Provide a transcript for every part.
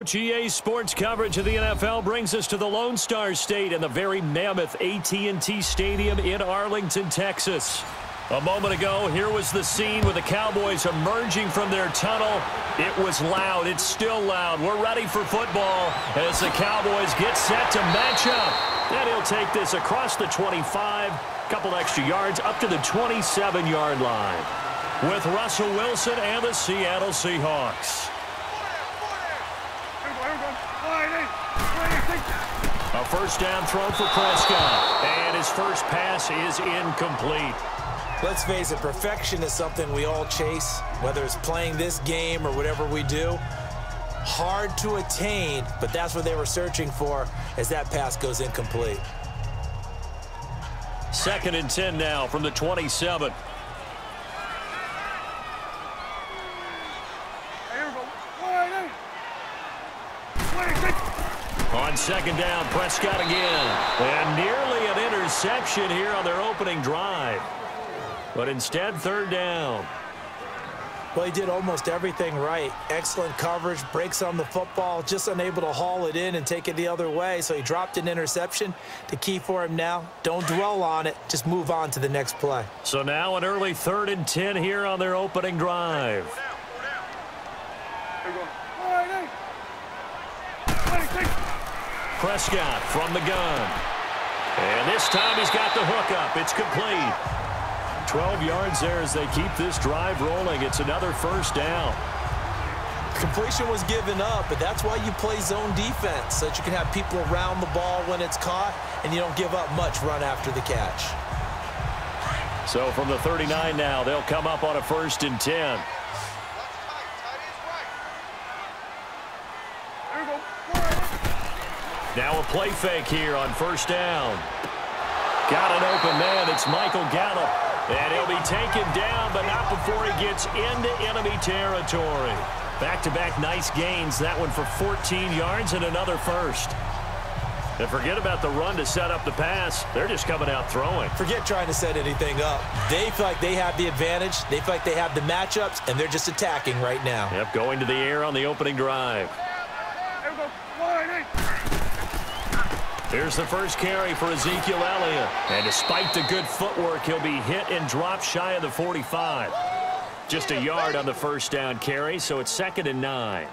GA Sports coverage of the NFL brings us to the Lone Star State and the very mammoth AT&T Stadium in Arlington, Texas. A moment ago, here was the scene with the Cowboys emerging from their tunnel. It was loud. It's still loud. We're ready for football as the Cowboys get set to match up. And he'll take this across the 25, couple extra yards up to the 27-yard line with Russell Wilson and the Seattle Seahawks. A first down throw for Prescott, and his first pass is incomplete. Let's face it, perfection is something we all chase, whether it's playing this game or whatever we do. Hard to attain, but that's what they were searching for as that pass goes incomplete. 2nd and 10 now from the 27. On 2nd down, Prescott again. And nearly an interception here on their opening drive. But instead, 3rd down. Well, he did almost everything right. Excellent coverage, breaks on the football, just unable to haul it in and take it the other way. So he dropped an interception. The key for him now, don't dwell on it. Just move on to the next play. So now an early 3rd and 10 here on their opening drive. Prescott from the gun. And this time he's got the hook up. It's complete. 12 yards there as they keep this drive rolling. It's another first down. Completion was given up, but that's why you play zone defense, so that you can have people around the ball when it's caught, and you don't give up much run after the catch. So from the 39 now, they'll come up on a 1st and 10. Now a play fake here on 1st down. Got an open man. It's Michael Gallup. And he'll be taken down, but not before he gets into enemy territory. Back-to-back nice gains. That one for 14 yards and another first. And forget about the run to set up the pass. They're just coming out throwing. Forget trying to set anything up. They feel like they have the advantage. They feel like they have the matchups, and they're just attacking right now. Yep, going to the air on the opening drive. Here's the first carry for Ezekiel Elliott. And despite the good footwork, he'll be hit and dropped shy of the 45. Just a yard on the first down carry, so it's 2nd and 9.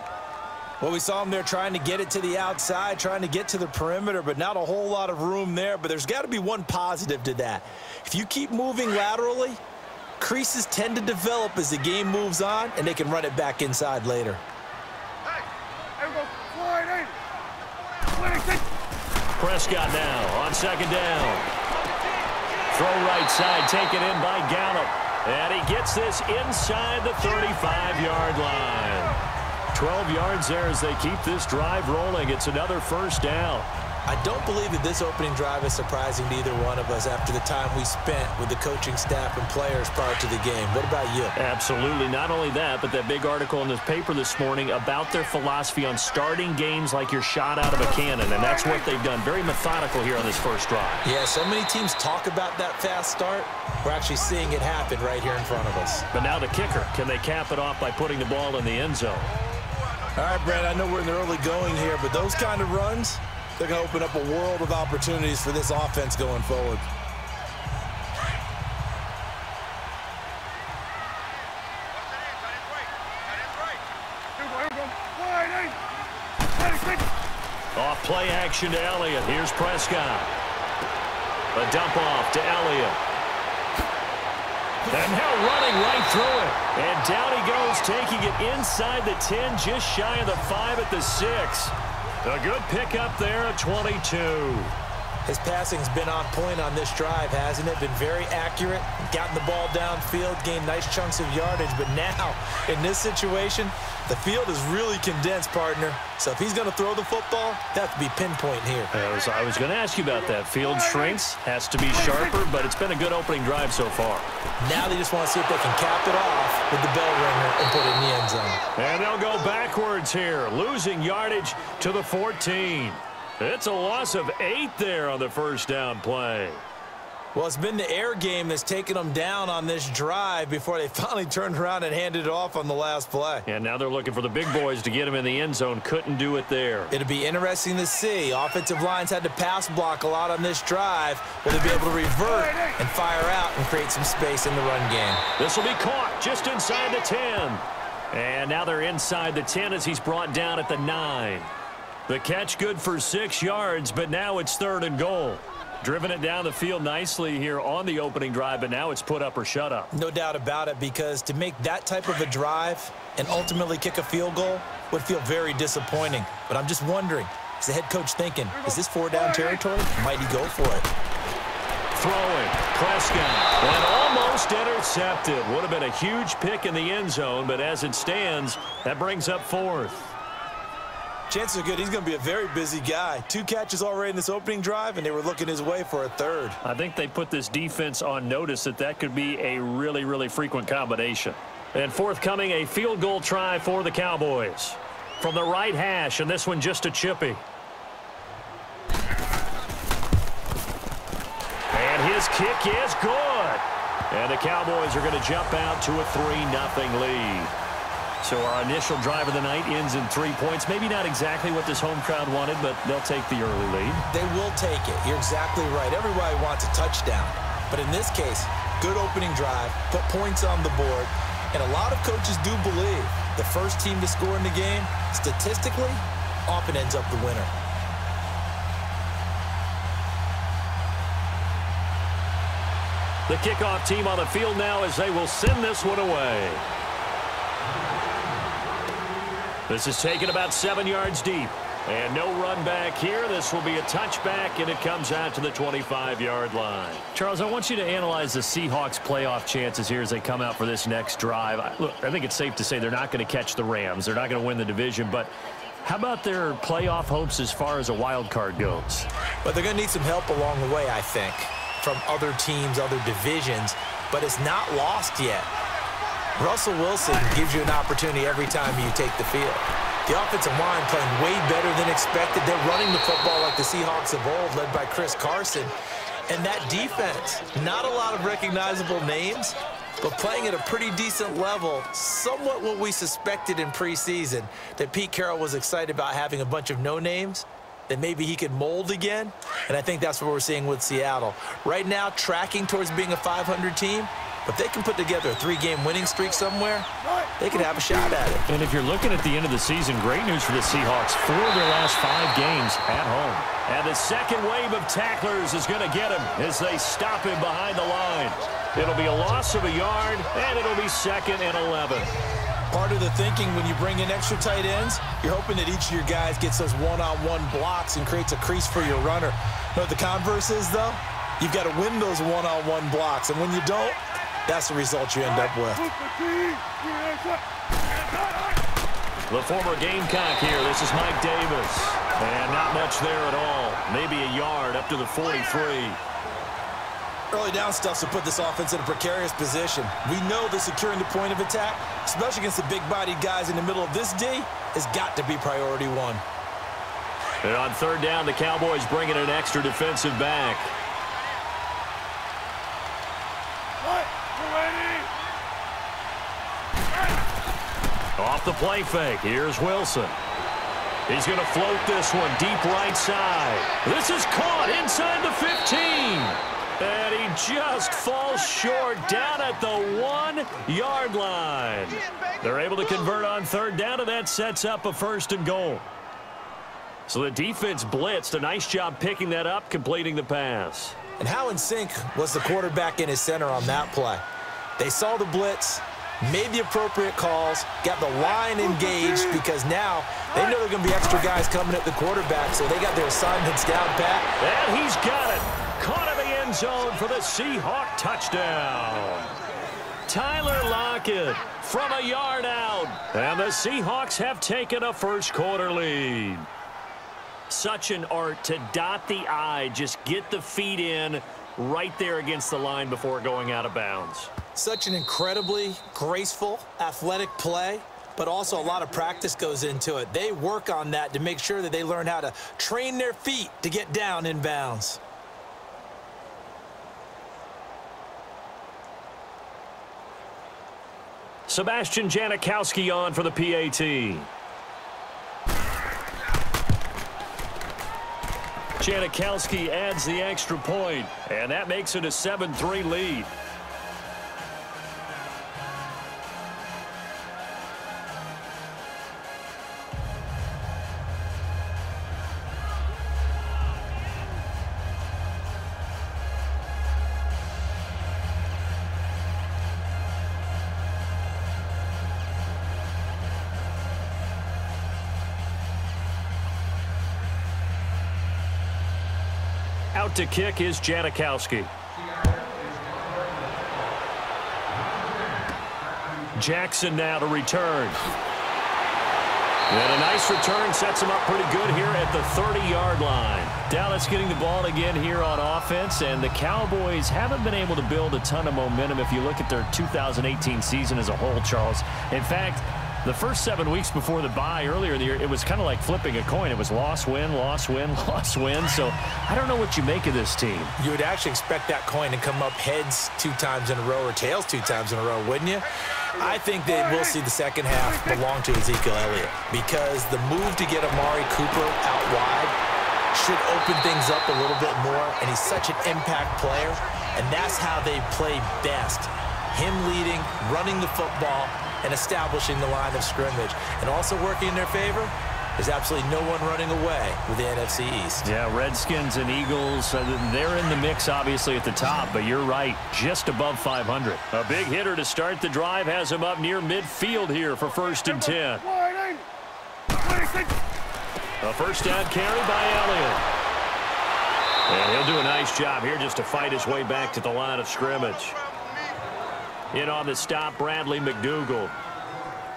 Well, we saw him there trying to get it to the outside, trying to get to the perimeter, but not a whole lot of room there. But there's got to be one positive to that. If you keep moving laterally, creases tend to develop as the game moves on, and they can run it back inside later. Prescott now on 2nd down. Throw right side, taken in by Gallup. And he gets this inside the 35-yard line. 12 yards there as they keep this drive rolling. It's another first down. I don't believe that this opening drive is surprising to either one of us after the time we spent with the coaching staff and players prior to the game. What about you? Absolutely. Not only that, but that big article in the paper this morning about their philosophy on starting games like you're shot out of a cannon, and that's what they've done. Very methodical here on this first drive. Yeah, so many teams talk about that fast start. We're actually seeing it happen right here in front of us. But now the kicker. Can they cap it off by putting the ball in the end zone? All right, Brad, I know we're in the early going here, but those kind of runs, they're going to open up a world of opportunities for this offense going forward. Off play action to Elliott. Here's Prescott. A dump off to Elliott. And now running right through it. And down he goes, taking it inside the 10, just shy of the 5 at the 6. A good pickup there at 22. His passing's been on point on this drive, hasn't it? Been very accurate, gotten the ball downfield, gained nice chunks of yardage. But now, in this situation, the field is really condensed, partner. So if he's going to throw the football, that has to be pinpoint here. I was going to ask you about that. Field shrinks, has to be sharper, but it's been a good opening drive so far. Now they just want to see if they can cap it off with the bell ringer and put it in the end zone. And they'll go backwards here, losing yardage to the 14. It's a loss of 8 there on the first down play. Well, it's been the air game that's taken them down on this drive before they finally turned around and handed it off on the last play. And now they're looking for the big boys to get him in the end zone. Couldn't do it there. It'll be interesting to see. Offensive lines had to pass block a lot on this drive. Will they be able to revert and fire out and create some space in the run game? This will be caught just inside the 10. And now they're inside the 10 as he's brought down at the 9. The catch good for 6 yards, but now it's 3rd and goal. Driven it down the field nicely here on the opening drive, but now it's put up or shut up. No doubt about it, because to make that type of a drive and ultimately kick a field goal would feel very disappointing. But I'm just wondering, is the head coach thinking, is this 4-down territory? Might he go for it? Throwing, Prescott, and almost intercepted. Would have been a huge pick in the end zone, but as it stands, that brings up 4th. Chances are good he's going to be a very busy guy. 2 catches already in this opening drive, and they were looking his way for a 3rd. I think they put this defense on notice that could be a really, really frequent combination. And forthcoming, a field goal try for the Cowboys. From the right hash, and this one just a chippy. And his kick is good. And the Cowboys are going to jump out to a 3-0 lead. So our initial drive of the night ends in 3 points. Maybe not exactly what this home crowd wanted, but they'll take the early lead. They will take it. You're exactly right. Everybody wants a touchdown. But in this case, good opening drive, put points on the board, and a lot of coaches do believe the first team to score in the game, statistically, often ends up the winner. The kickoff team on the field now as they will send this one away. This is taken about 7 yards deep. And no run back here. This will be a touchback, and it comes out to the 25-yard line. Charles, I want you to analyze the Seahawks' playoff chances here as they come out for this next drive. Look, I think it's safe to say they're not going to catch the Rams. They're not going to win the division. But how about their playoff hopes as far as a wild card goes? But they're going to need some help along the way, I think, from other teams, other divisions. But it's not lost yet. Russell Wilson gives you an opportunity every time you take the field. The offensive line playing way better than expected. They're running the football like the Seahawks of old, led by Chris Carson. And that defense, not a lot of recognizable names, but playing at a pretty decent level, somewhat what we suspected in preseason, that Pete Carroll was excited about having a bunch of no-names that maybe he could mold again. And I think that's what we're seeing with Seattle. Right now, tracking towards being a 500 team. But they can put together a 3-game winning streak somewhere, they could have a shot at it. And if you're looking at the end of the season, great news for the Seahawks. 4 of their last 5 games at home. And the second wave of tacklers is going to get him as they stop him behind the line. It'll be a loss of a yard, and it'll be 2nd and 11. Part of the thinking when you bring in extra tight ends, you're hoping that each of your guys gets those one-on-one blocks and creates a crease for your runner. You know what the converse is, though? You've got to win those one-on-one blocks, and when you don't, that's the result you end up with. The former Gamecock here. This is Mike Davis. And not much there at all. Maybe a yard up to the 43. Early down stuff to put this offense in a precarious position. We know that securing the point of attack, especially against the big-bodied guys in the middle of this D, has got to be priority 1. And on 3rd down, the Cowboys bring in an extra defensive back. Off the play fake. Here's Wilson. He's going to float this one deep right side. This is caught inside the 15. And he just falls short down at the 1-yard line. They're able to convert on 3rd down, and that sets up a 1st and goal. So the defense blitzed. A nice job picking that up, completing the pass. And how in sync was the quarterback in his center on that play? They saw the blitz, made the appropriate calls, got the line engaged, because now they know there are going to be extra guys coming at the quarterback, so they got their assignments down pat. And he's got it. Caught in the end zone for the Seahawk touchdown. Tyler Lockett from a yard out. And the Seahawks have taken a first-quarter lead. Such an art to dot the I, just get the feet in right there against the line before going out of bounds. Such an incredibly graceful, athletic play, but also a lot of practice goes into it. They work on that to make sure that they learn how to train their feet to get down in bounds. Sebastian Janikowski on for the PAT. Janikowski adds the extra point, and that makes it a 7-3 lead. Out to kick is Janikowski. Jackson now to return. And a nice return sets him up pretty good here at the 30-yard line. Dallas getting the ball again here on offense, and the Cowboys haven't been able to build a ton of momentum if you look at their 2018 season as a whole, Charles. In fact, the first 7 weeks before the bye earlier in the year, it was kind of like flipping a coin. It was loss, win, loss, win, loss, win. So I don't know what you make of this team. You would actually expect that coin to come up heads 2 times in a row or tails 2 times in a row, wouldn't you? I think that we'll see the second half belong to Ezekiel Elliott because the move to get Amari Cooper out wide should open things up a little bit more, and he's such an impact player, and that's how they play best. Him leading, running the football, and establishing the line of scrimmage. And also working in their favor, there's absolutely no one running away with the NFC East. Yeah, Redskins and Eagles, they're in the mix obviously at the top, but you're right, just above 500. A big hitter to start the drive has him up near midfield here for 1st and 10. A first down carry by Elliott. And he'll do a nice job here just to fight his way back to the line of scrimmage. In on the stop, Bradley McDougald.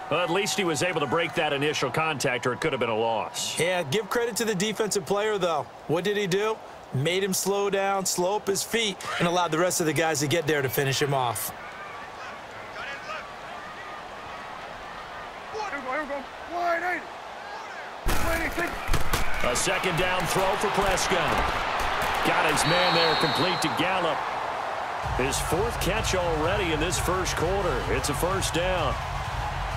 Well, at least he was able to break that initial contact, or it could have been a loss. Yeah, give credit to the defensive player, though. What did he do? Made him slow down, slow up his feet, and allowed the rest of the guys to get there to finish him off. A second down throw for Prescott. Got his man there, complete to Gallup. His 4th catch already in this first quarter. It's a first down.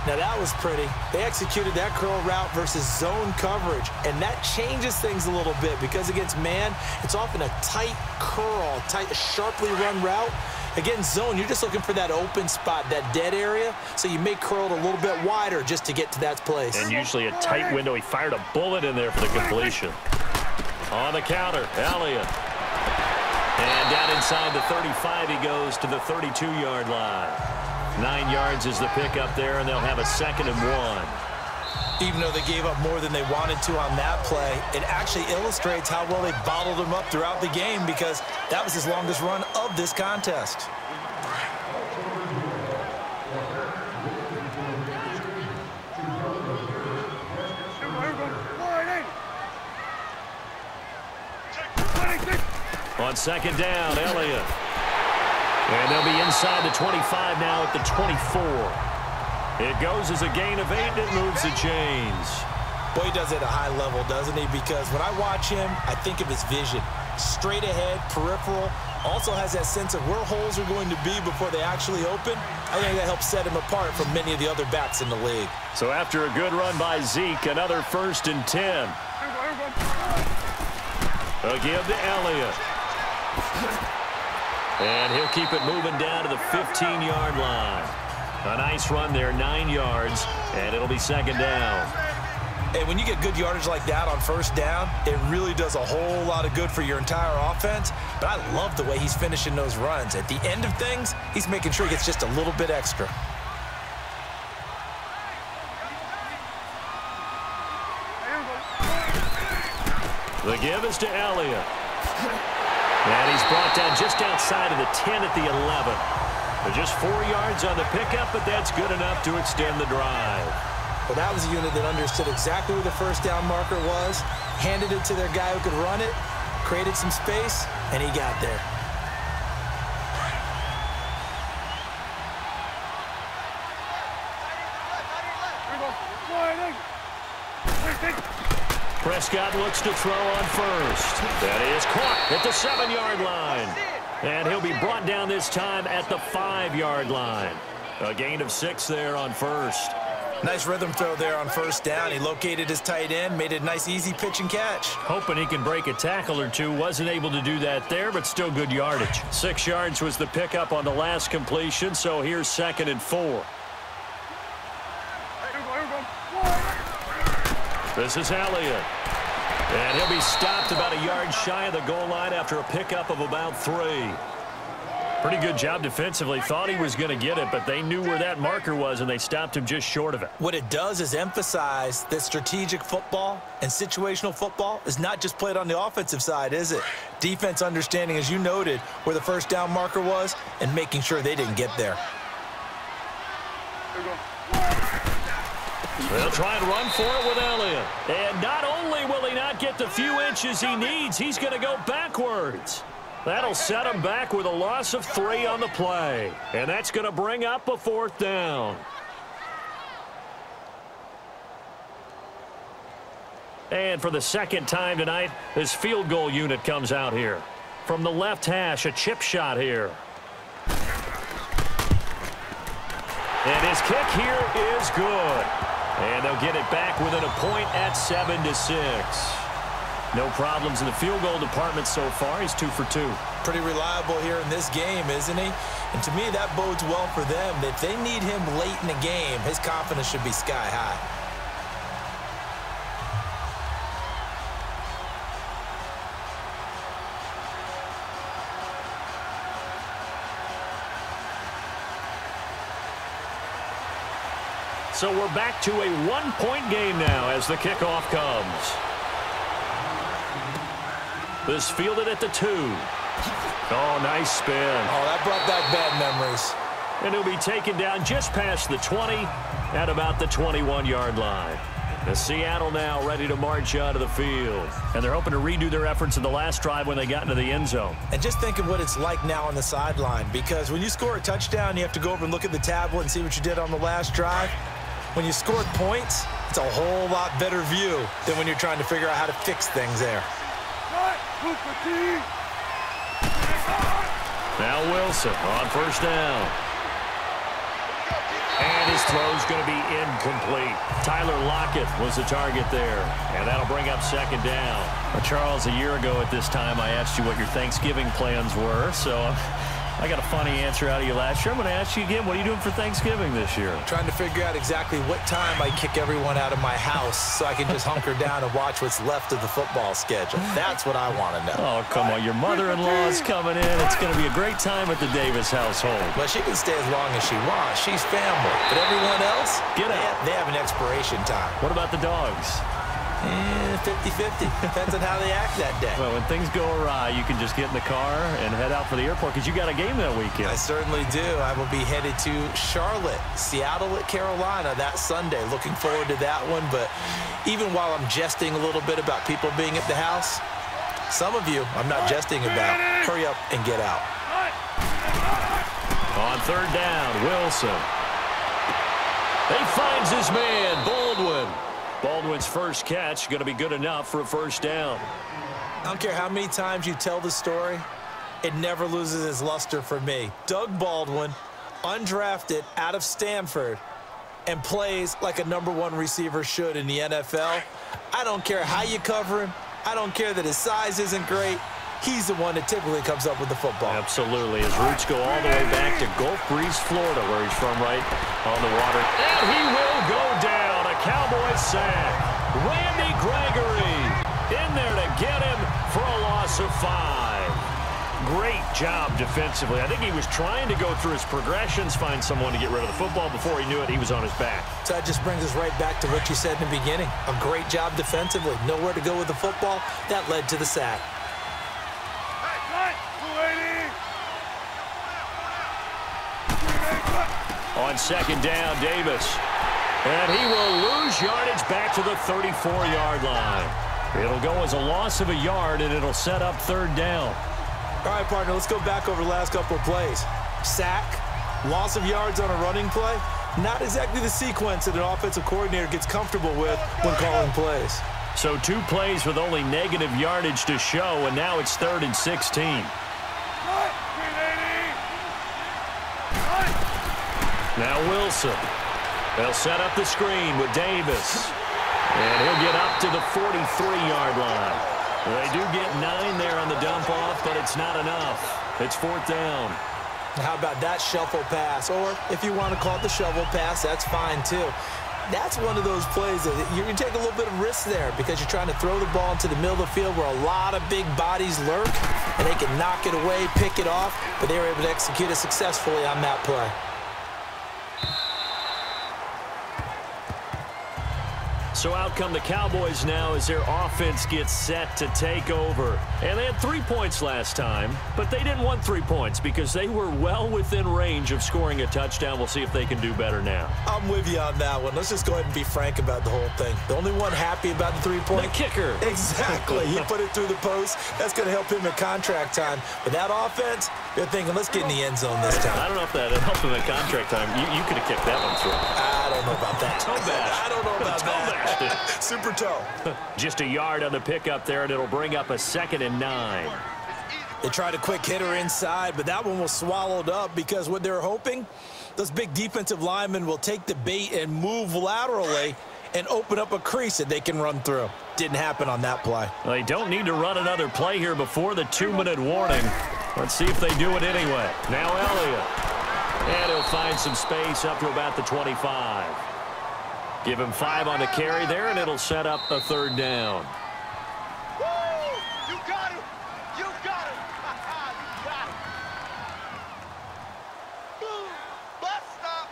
Now that was pretty. They executed that curl route versus zone coverage, and that changes things a little bit because against man, it's often a tight curl, tight, sharply run route. Against zone, you're just looking for that open spot, that dead area, so you may curl it a little bit wider just to get to that place. And usually a tight window. He fired a bullet in there for the completion. On the counter, Elliott. And down inside the 35, he goes to the 32-yard line. 9 yards is the pickup there, and they'll have a 2nd and 1. Even though they gave up more than they wanted to on that play, it actually illustrates how well they bottled him up throughout the game because that was his longest run of this contest. On 2nd down, Elliott. And they'll be inside the 25 now at the 24. It goes as a gain of 8, and it moves the chains. Boy, he does it at a high level, doesn't he? Because when I watch him, I think of his vision. Straight ahead, peripheral. Also has that sense of where holes are going to be before they actually open. I think that helps set him apart from many of the other backs in the league. So after a good run by Zeke, another 1st and 10. A give to Elliott. And he'll keep it moving down to the 15-yard line. A nice run there, 9 yards, and it'll be 2nd down. And when you get good yardage like that on 1st down, it really does a whole lot of good for your entire offense. But I love the way he's finishing those runs. At the end of things, he's making sure he gets just a little bit extra. The give is to Elliott. And he's brought down just outside of the 10 at the 11. But just 4 yards on the pickup, but that's good enough to extend the drive. Well, that was a unit that understood exactly where the 1st down marker was, handed it to their guy who could run it, created some space, and he got there. Prescott looks to throw on 1st. That is caught at the 7-yard line. And he'll be brought down this time at the 5-yard line. A gain of 6 there on first. Nice rhythm throw there on first down. He located his tight end, made it a nice, easy pitch and catch. Hoping he can break a tackle or two. Wasn't able to do that there, but still good yardage. 6 yards was the pickup on the last completion, so here's 2nd and 4. This is Elliott. And he'll be stopped about a yard shy of the goal line after a pickup of about 3. Pretty good job defensively. Thought he was going to get it, but they knew where that marker was, and they stopped him just short of it. What it does is emphasize that strategic football and situational football is not just played on the offensive side, is it? Defense understanding, as you noted, where the first down marker was and making sure they didn't get there. They'll try and run for it with Elliott. And not only will he not get the few inches he needs, he's going to go backwards. That'll set him back with a loss of 3 on the play. And that's going to bring up a 4th down. And for the 2nd time tonight, this field goal unit comes out here. From the left hash, a chip shot here. And his kick here is good. And they'll get it back within a point at 7-6. No problems in the field goal department so far. He's 2 for 2. Pretty reliable here in this game, isn't he? And to me, that bodes well for them. If they need him late in the game, his confidence should be sky high. So we're back to a 1-point game now as the kickoff comes. This fielded at the 2. Oh, nice spin. Oh, that brought back bad memories. And he'll be taken down just past the 20 at about the 21-yard line. The Seattle now ready to march out of the field. And they're hoping to redo their efforts in the last drive when they got into the end zone. And just think of what it's like now on the sideline, because when you score a touchdown, you have to go over and look at the tablet and see what you did on the last drive. When you scored points, it's a whole lot better view than when you're trying to figure out how to fix things there. Now Wilson on first down. And his throw's going to be incomplete. Tyler Lockett was the target there. And that'll bring up 2nd down. Well, Charles, a year ago at this time, I asked you what your Thanksgiving plans were. So I got a funny answer out of you last year. I'm going to ask you again, what are you doing for Thanksgiving this year? Trying to figure out exactly what time I kick everyone out of my house so I can just hunker down and watch what's left of the football schedule. That's what I want to know. Oh, come on. Your mother-in-law is coming in. It's going to be a great time at the Davis household. Well, she can stay as long as she wants. She's family. But everyone else, get out. They have an expiration time. What about the dogs? 50-50. Depends on how they act that day. Well, when things go awry, you can just get in the car and head out for the airport because you got a game that weekend. I certainly do. I will be headed to Charlotte, Seattle at Carolina that Sunday. Looking forward to that one. But even while I'm jesting a little bit about people being at the house, some of you I'm not jesting about. Hurry up and get out. On 3rd down, Wilson. He finds his man, Baldwin. Baldwin's first catch going to be good enough for a 1st down. I don't care how many times you tell the story, it never loses its luster for me. Doug Baldwin, undrafted out of Stanford, and plays like a #1 receiver should in the NFL. I don't care how you cover him. I don't care that his size isn't great. He's the one that typically comes up with the football. Absolutely. His roots go all the way back to Gulf Breeze, Florida, where he's from, right on the water. And he will go down. A Cowboys sack. Randy Gregory in there to get him for a loss of 5. Great job defensively. I think he was trying to go through his progressions, find someone to get rid of the football. Before he knew it, he was on his back. So that just brings us right back to what you said in the beginning. A great job defensively. Nowhere to go with the football. That led to the sack. On 2nd down, Davis. And he will lose yardage back to the 34-yard line. It'll go as a loss of a yard, and it'll set up 3rd down. All right, partner, let's go back over the last couple of plays. Sack, loss of yards on a running play. Not exactly the sequence that an offensive coordinator gets comfortable with when calling plays. So 2 plays with only negative yardage to show, and now it's 3rd and 16. Now Wilson. They'll set up the screen with Davis. And he'll get up to the 43-yard line. They do get 9 there on the dump-off, but it's not enough. It's 4th down. How about that shuffle pass? Or if you want to call it the shovel pass, that's fine too. That's one of those plays that you can take a little bit of risk there because you're trying to throw the ball into the middle of the field where a lot of big bodies lurk, and they can knock it away, pick it off, but they were able to execute it successfully on that play. So out come the Cowboys now as their offense gets set to take over. And they had 3 points last time, but they didn't want 3 points because they were well within range of scoring a touchdown. We'll see if they can do better now. I'm with you on that one. Let's just go ahead and be frank about the whole thing. The only one happy about the 3-point. The kicker. Exactly. He put it through the post. That's going to help him in contract time. But that offense, they're thinking, let's get in the end zone this time. I don't know if that helped him in contract time. You could have kicked that one through. I don't know about that. Toe bash. I don't know about that. Super toe. Just a yard on the pickup there, and it'll bring up a 2nd and 9. They tried a quick hitter inside, but that one was swallowed up because what they're hoping, those big defensive linemen will take the bait and move laterally and open up a crease that they can run through. Didn't happen on that play. Well, they don't need to run another play here before the 2-minute warning. Let's see if they do it anyway. Now Elliott. And he'll find some space up to about the 25. Give him 5 on the carry there, and it'll set up a 3rd down. Woo! You got it! You got it! You got it! Boom! Bust stop!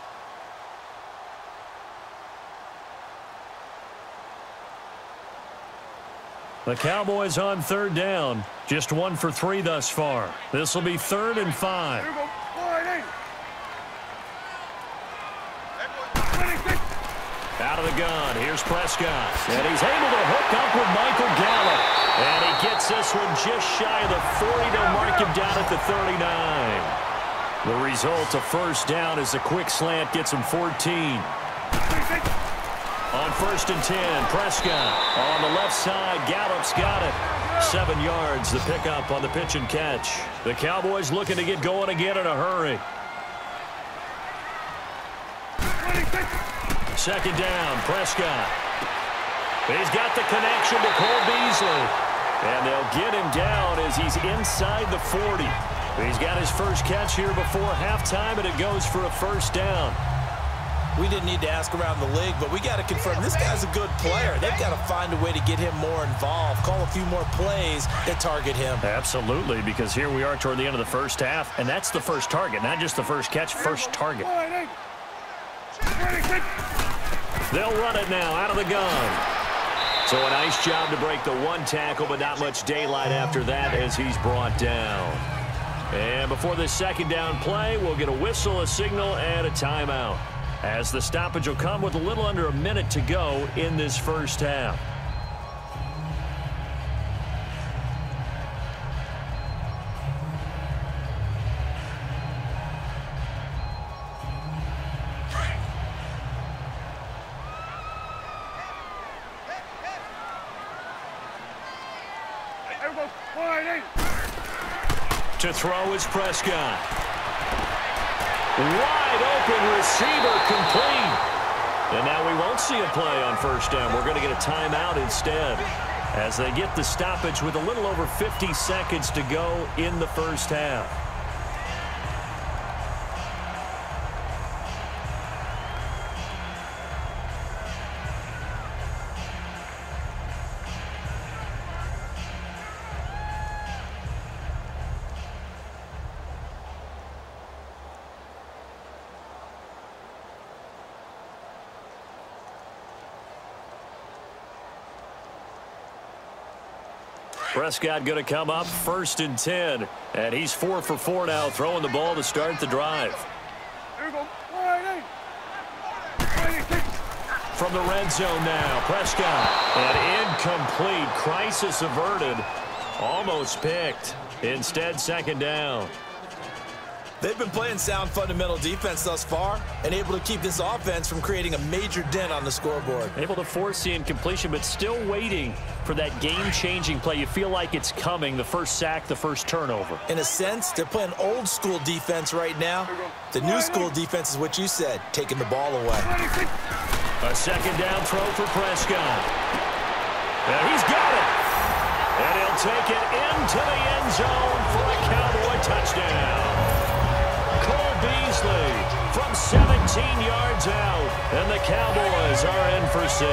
The Cowboys on 3rd down. Just 1 for 3 thus far. This will be 3rd and 5. Out of the gun, here's Prescott. And he's able to hook up with Michael Gallup. And he gets this one just shy of the 40 to mark him down at the 39. The result, a 1st down as the quick slant gets him 14. On 1st and 10, Prescott on the left side. Gallup's got it. 7 yards, the pickup on the pitch and catch. The Cowboys looking to get going again in a hurry. 2nd down, Prescott. He's got the connection to Cole Beasley. And they'll get him down as he's inside the 40. He's got his first catch here before halftime, and it goes for a 1st down. We didn't need to ask around the league, but we got to confirm this guy's a good player. They've got to find a way to get him more involved, call a few more plays that target him. Absolutely, because here we are toward the end of the first half, and that's the first target, not just the first catch, first target. They'll run it now out of the gun. So a nice job to break the 1 tackle, but not much daylight after that as he's brought down. And before this 2nd down play, we'll get a whistle, a signal, and a timeout, as the stoppage will come with a little under a minute to go in this first half. To throw is Prescott. Wide open receiver complete. And now we won't see a play on 1st down. We're going to get a timeout instead as they get the stoppage with a little over 50 seconds to go in the first half. Prescott going to come up 1st and 10. And he's 4 for 4 now, throwing the ball to start the drive. From the red zone now, Prescott. And incomplete. Crisis averted. Almost picked. Instead, 2nd down. They've been playing sound fundamental defense thus far and able to keep this offense from creating a major dent on the scoreboard. Able to force the incompletion, but still waiting for that game-changing play. You feel like it's coming, the first sack, the first turnover. In a sense, they're playing old-school defense right now. The new-school defense is what you said, taking the ball away. A second down throw for Prescott. And he's got it. And he'll take it into the end zone for a Cowboy touchdown. Cole Beasley from 17 yards out, and the Cowboys are in for 6.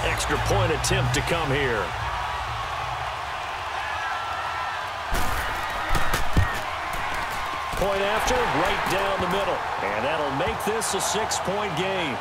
Extra point attempt to come here. Point after, right down the middle. And that'll make this a 6-point game.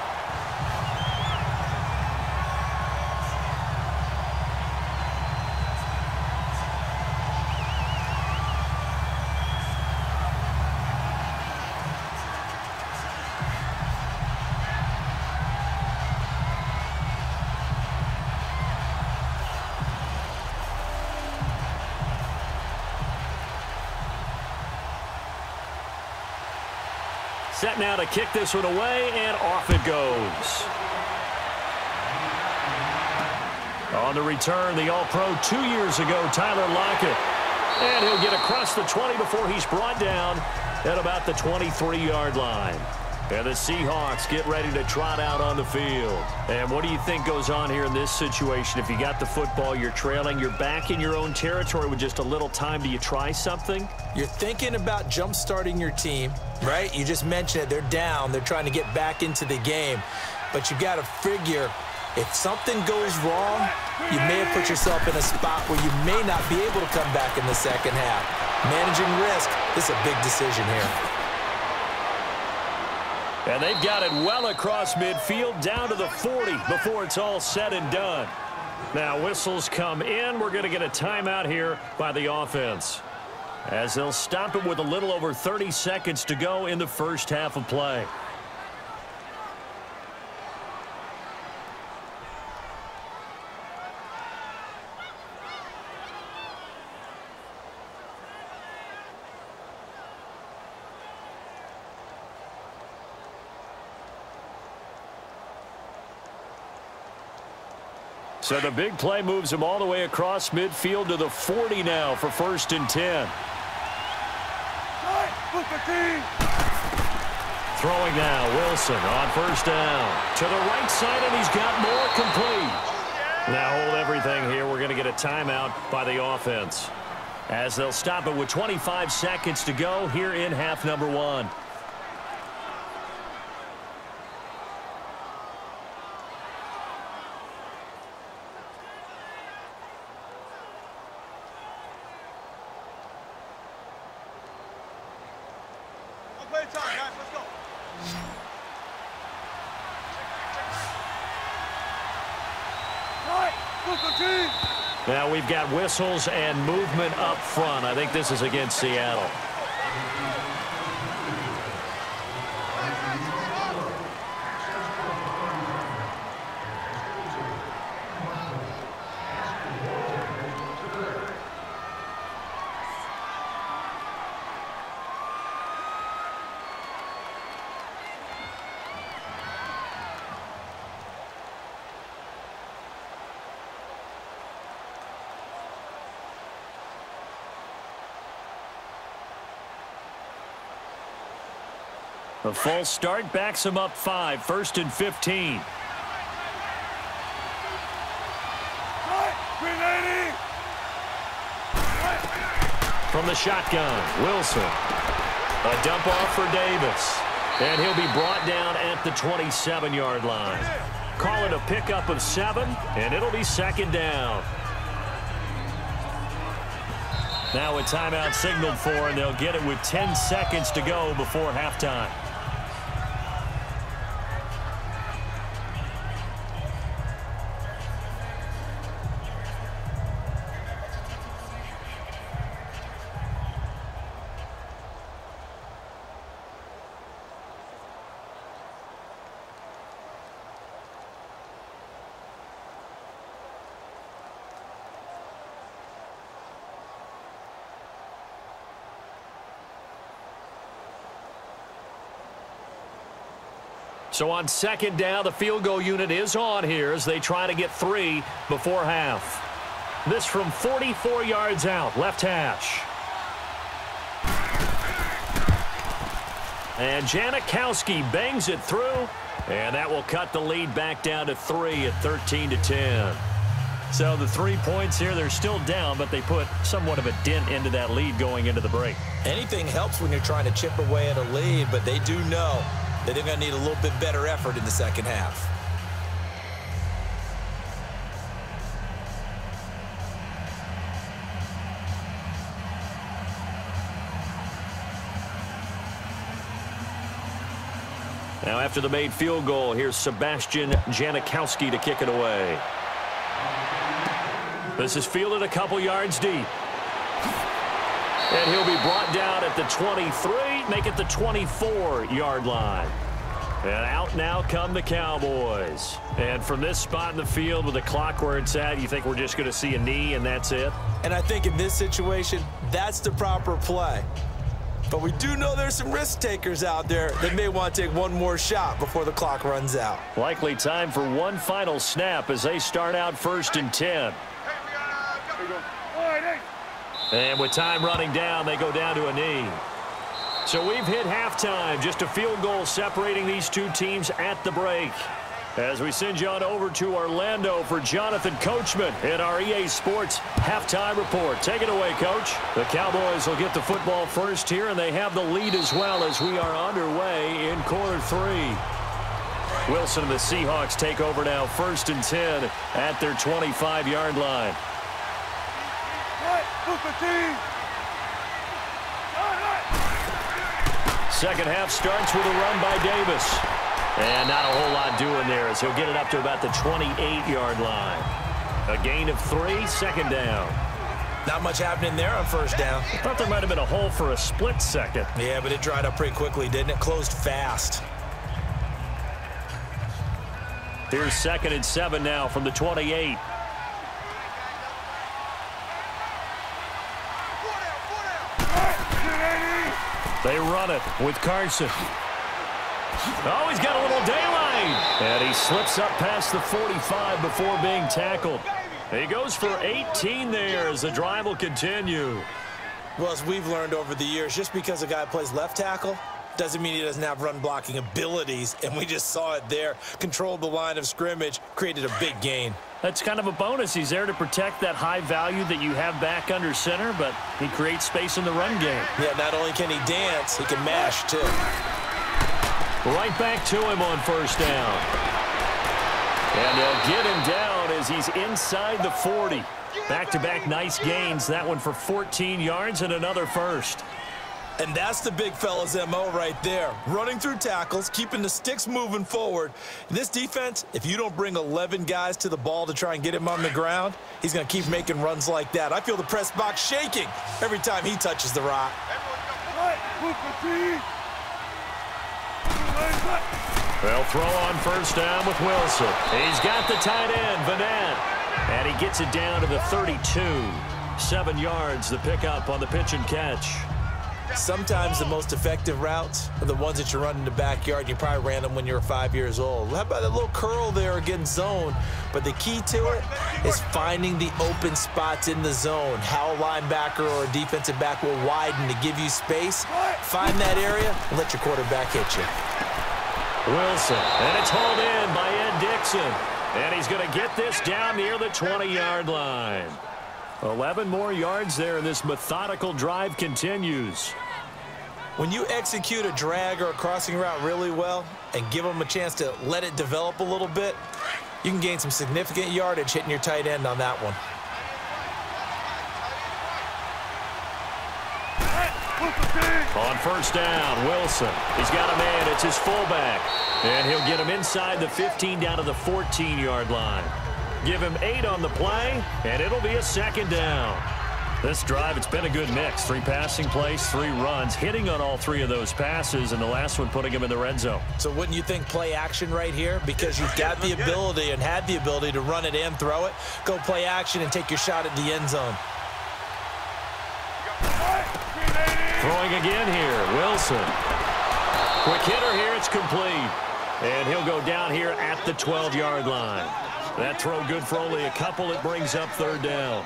Set now to kick this one away, and off it goes. On the return, the All-Pro 2 years ago, Tyler Lockett. And he'll get across the 20 before he's brought down at about the 23-yard line. And the Seahawks get ready to trot out on the field. And what do you think goes on here in this situation? If you got the football, you're trailing, you're back in your own territory with just a little time. Do you try something? You're thinking about jump-starting your team, right? You just mentioned it. They're down. They're trying to get back into the game. But you got to figure, if something goes wrong, you may have put yourself in a spot where you may not be able to come back in the second half. Managing risk, this is a big decision here. And they've got it well across midfield, down to the 40 before it's all said and done. Now whistles come in. We're going to get a timeout here by the offense, as they'll stop it with a little over 30 seconds to go in the first half of play. So the big play moves him all the way across midfield to the 40 now for 1st and 10. Throwing now, Wilson on 1st down. To the right side, and he's got more complete. Now hold everything here. We're going to get a timeout by the offense, as they'll stop it with 25 seconds to go here in half number 1. Now we've got whistles and movement up front. I think this is against Seattle. A false start backs him up 5, 1st and 15. From the shotgun, Wilson. A dump off for Davis. And he'll be brought down at the 27-yard line. Call it a pickup of 7, and it'll be 2nd down. Now a timeout signaled for, and they'll get it with 10 seconds to go before halftime. So on second down, the field goal unit is on here as they try to get 3 before half. This from 44 yards out, left hash. And Janikowski bangs it through, and that will cut the lead back down to 3 at 13-10. So the 3 points here, they're still down, but they put somewhat of a dent into that lead going into the break. Anything helps when you're trying to chip away at a lead, but they do know that they're going to need a little bit better effort in the second half. Now after the made field goal, here's Sebastian Janikowski to kick it away. This is fielded a couple yards deep. And he'll be brought down at the 23, make it the 24-yard line. And out now come the Cowboys. And from this spot in the field with the clock where it's at, you think we're just going to see a knee and that's it? And I think in this situation, that's the proper play. But we do know there's some risk takers out there that may want to take one more shot before the clock runs out. Likely time for one final snap as they start out 1st and 10. And with time running down, they go down to a knee. So we've hit halftime. Just a field goal separating these two teams at the break. As we send you on over to Orlando for Jonathan Coachman in our EA Sports halftime report. Take it away, Coach. The Cowboys will get the football first here, and they have the lead as well as we are underway in quarter 3. Wilson and the Seahawks take over now 1st and 10 at their 25-yard line. Second half starts with a run by Davis. And not a whole lot doing there as he'll get it up to about the 28-yard line. A gain of 3, 2nd down. Not much happening there on 1st down. I thought there might have been a hole for a split second. Yeah, but it dried up pretty quickly, didn't it? Closed fast. Here's 2nd and 7 now from the 28. They run it with Carson. Oh, he's got a little daylight. And he slips up past the 45 before being tackled. He goes for 18 there as the drive will continue. Well, as we've learned over the years, just because a guy plays left tackle doesn't mean he doesn't have run blocking abilities. And we just saw it there. Controlled the line of scrimmage, created a big gain. That's kind of a bonus. He's there to protect that high value that you have back under center, but he creates space in the run game. Yeah, not only can he dance, he can mash too. Right back to him on 1st down. And they'll get him down as he's inside the 40. Back-to-back nice gains. That one for 14 yards and another 1st. And that's the big fella's MO right there. Running through tackles, keeping the sticks moving forward. This defense, if you don't bring 11 guys to the ball to try and get him on the ground, he's going to keep making runs like that. I feel the press box shaking every time he touches the rock. They'll throw on 1st down with Wilson. He's got the tight end, Vanette. And he gets it down to the 32. 7 yards, the pickup on the pitch and catch. Sometimes the most effective routes are the ones that you run in the backyard. You probably ran them when you were 5 years old. How about that little curl there against zone? But the key to it is finding the open spots in the zone. How a linebacker or a defensive back will widen to give you space. Find that area and let your quarterback hit you. Wilson, and it's hauled in by Ed Dixon. And he's going to get this down near the 20-yard line. 11 more yards there, and this methodical drive continues. When you execute a drag or a crossing route really well and give them a chance to let it develop a little bit, you can gain some significant yardage hitting your tight end on that one. On 1st down, Wilson. He's got a man. It's his fullback. And he'll get him inside the 15 down to the 14-yard line. Give him 8 on the play, and it'll be a 2nd down. This drive, it's been a good mix. 3 passing plays, 3 runs, hitting on all 3 of those passes, and the last one putting him in the red zone. So wouldn't you think play action right here? Because you've got the ability and had the ability to run it and throw it. Go play action and take your shot at the end zone. Throwing again here, Wilson. Quick hitter here, it's complete. And he'll go down here at the 12-yard line. That throw good for only a couple. It brings up third down.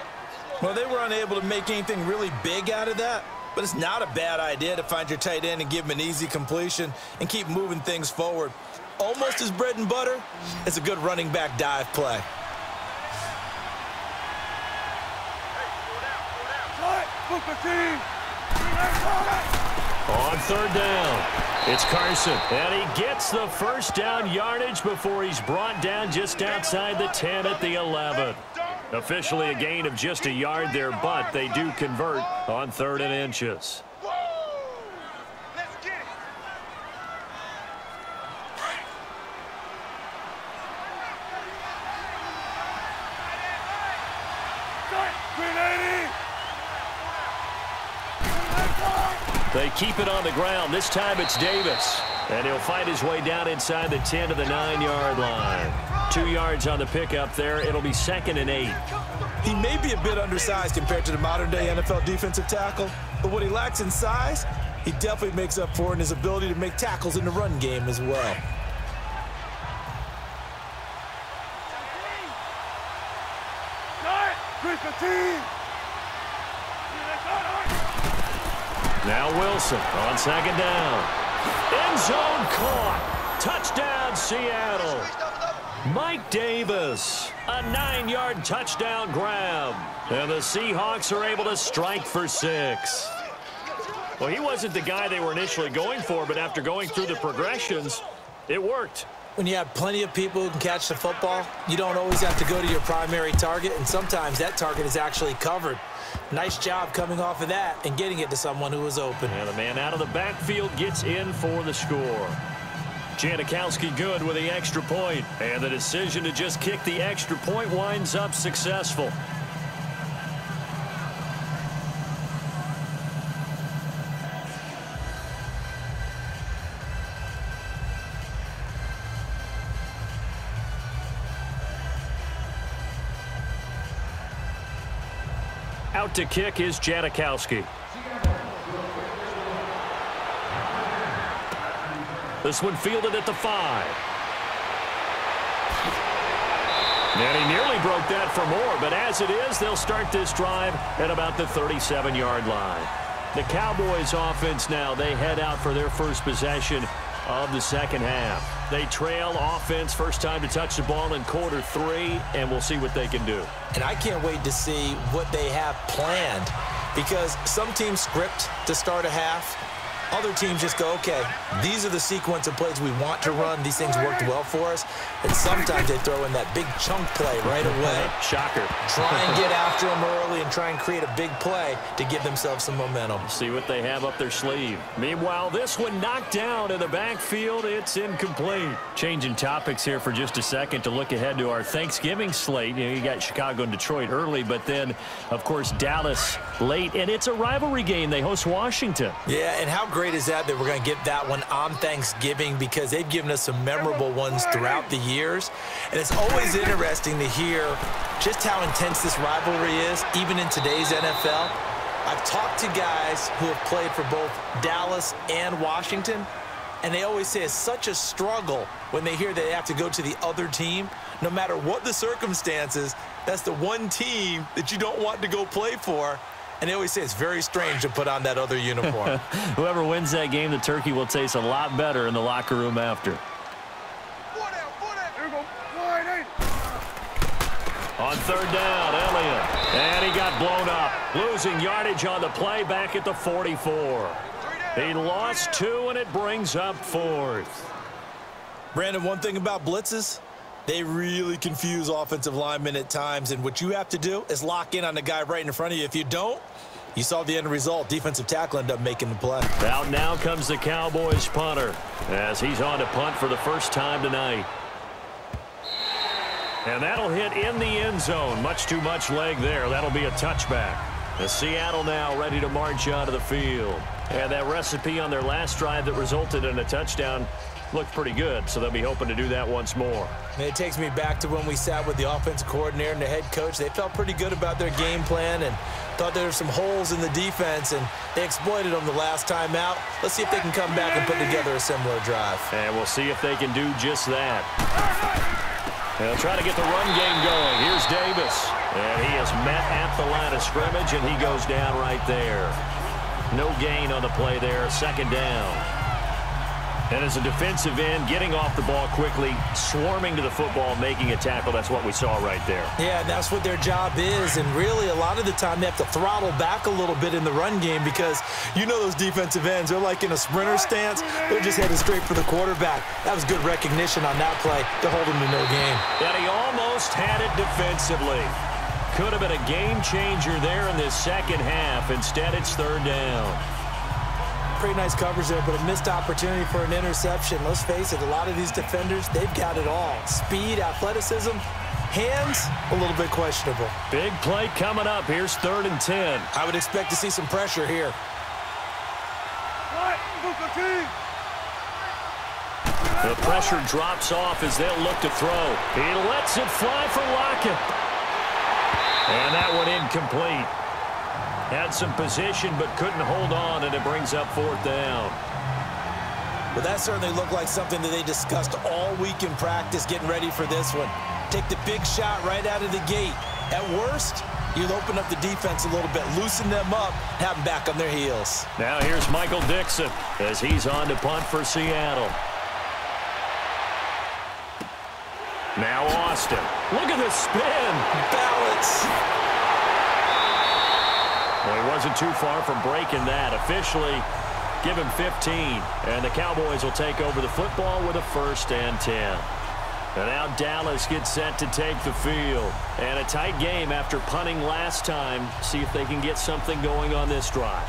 Well, they were unable to make anything really big out of that, but it's not a bad idea to find your tight end and give him an easy completion and keep moving things forward. Almost his bread and butter. It's a good running back dive play. On third down, it's Carson. And he gets the first down yardage before he's brought down just outside the 10 at the 11. Officially a gain of just a yard there, but they do convert on 3rd and inches. They keep it on the ground. This time it's Davis. And he'll fight his way down inside the 10 to the 9-yard line. 2 yards on the pickup there. It'll be 2nd and 8. He may be a bit undersized compared to the modern-day NFL defensive tackle, but what he lacks in size, he definitely makes up for in his ability to make tackles in the run game as well. Now Wilson on 2nd down. End zone caught. Touchdown, Seattle. Mike Davis, a 9-yard touchdown grab. And the Seahawks are able to strike for 6. Well, he wasn't the guy they were initially going for, but after going through the progressions, it worked. When you have plenty of people who can catch the football, you don't always have to go to your primary target, and sometimes that target is actually covered. Nice job coming off of that and getting it to someone who was open. And the man out of the backfield gets in for the score. Janikowski good with the extra point. And the decision to just kick the extra point winds up successful. Out to kick is Janikowski. This one fielded at the 5. And he nearly broke that for more, but as it is, they'll start this drive at about the 37-yard line. The Cowboys offense now, they head out for their first possession of the second half. They trail offense, first time to touch the ball in quarter 3, and we'll see what they can do. And I can't wait to see what they have planned, because some teams script to start a half. Other teams just go, okay, these are the sequence of plays we want to run. These things worked well for us. And sometimes they throw in that big chunk play right away. Shocker. Try and get after them early and try and create a big play to give themselves some momentum. See what they have up their sleeve. Meanwhile, this one knocked down in the backfield. It's incomplete. Changing topics here for just a second to look ahead to our Thanksgiving slate. You got Chicago and Detroit early, but then, of course, Dallas late. And it's a rivalry game. They host Washington. Yeah, and how great is that we're going to get that one on Thanksgiving, because they've given us some memorable ones throughout the years. And it's always interesting to hear just how intense this rivalry is, even in today's NFL. I've talked to guys who have played for both Dallas and Washington, and they always say it's such a struggle when they hear they have to go to the other team. No matter what the circumstances, that's the one team that you don't want to go play for. And they always say it's very strange to put on that other uniform. Whoever wins that game, the turkey will taste a lot better in the locker room after. On third down, Elliott. And he got blown up. Losing yardage on the play back at the 44. He lost 2, and it brings up 4th. Brandon, one thing about blitzes, they really confuse offensive linemen at times, and what you have to do is lock in on the guy right in front of you. If you don't, you saw the end result. Defensive tackle ended up making the play. Out now comes the Cowboys punter as he's on to punt for the first time tonight. And that'll hit in the end zone. Much too much leg there. That'll be a touchback. The Seattle now ready to march out of the field. And that recipe on their last drive that resulted in a touchdown looked pretty good, so they'll be hoping to do that once more. It takes me back to when we sat with the offensive coordinator and the head coach. They felt pretty good about their game plan and thought there were some holes in the defense, and they exploited them the last time out. Let's see if they can come back and put together a similar drive. And we'll see if they can do just that. They'll try to get the run game going. Here's Davis. And he is met at the line of scrimmage, and he goes down right there. No gain on the play there, second down. And as a defensive end, getting off the ball quickly, swarming to the football, making a tackle, that's what we saw right there. Yeah, and that's what their job is. And really, a lot of the time, they have to throttle back a little bit in the run game because you know those defensive ends, they're like in a sprinter stance. They're just headed straight for the quarterback. That was good recognition on that play to hold him to no gain. And he almost had it defensively. Could have been a game changer there in this second half. Instead, it's third down. Pretty nice coverage there, but a missed opportunity for an interception. Let's face it, a lot of these defenders, they've got it all. Speed, athleticism, hands, a little bit questionable. Big play coming up. Here's 3rd and 10. I would expect to see some pressure here. The pressure drops off as they'll look to throw. He lets it fly for Lockett. And that one incomplete. Had some position but couldn't hold on, and it brings up 4th down. Well, that certainly looked like something that they discussed all week in practice getting ready for this one. Take the big shot right out of the gate. At worst, you'll open up the defense a little bit, loosen them up, have them back on their heels. Now here's Michael Dixon as he's on to punt for Seattle. Now Austin. Look at the spin. Balance. Well, he wasn't too far from breaking that. Officially, give him 15. And the Cowboys will take over the football with a 1st and 10. And now Dallas gets set to take the field. And a tight game after punting last time. See if they can get something going on this drive.